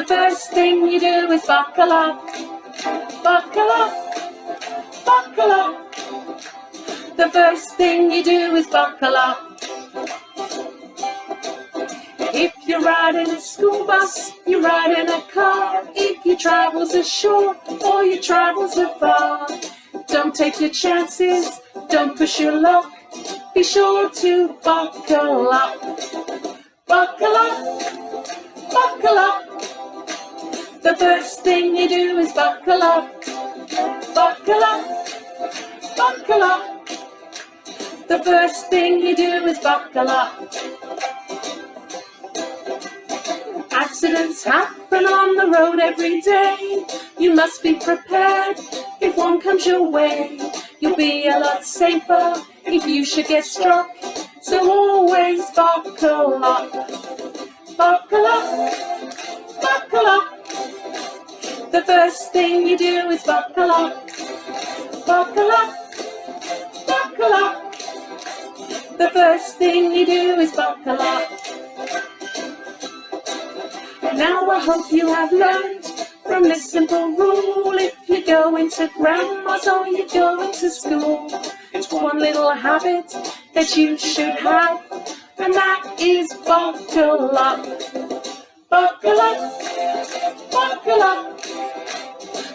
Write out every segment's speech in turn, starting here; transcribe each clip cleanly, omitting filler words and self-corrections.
first thing you do is buckle up, buckle up, buckle up. The first thing you do is buckle up. If you're riding a school bus, you're riding a car. If your travels are short or your travels are far, don't take your chances, don't push your luck. Be sure to buckle up, buckle up, buckle up. The first thing you do is buckle up, buckle up, buckle up. The first thing you do is buckle up. Accidents happen on the road every day. You must be prepared if one comes your way. You'll be a lot safer if you should get struck. So always buckle up, buckle up, buckle up. The first thing you do is buckle up, buckle up, buckle up. The first thing you do is buckle up. Now I hope you have learned from this simple rule. If you're going to grandma's or you're going to school, it's one little habit that you should have, and that is buckle up, buckle up, buckle up.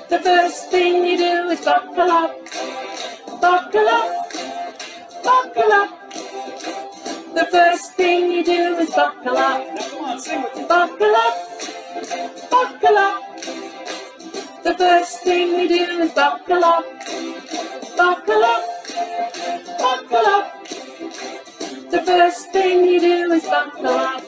The first thing you do is buckle up, buckle up, buckle up. The first thing you do is buckle up, buckle up, buckle up. The first thing you do is buckle up, buckle up, buckle up. The first thing you do is buckle up.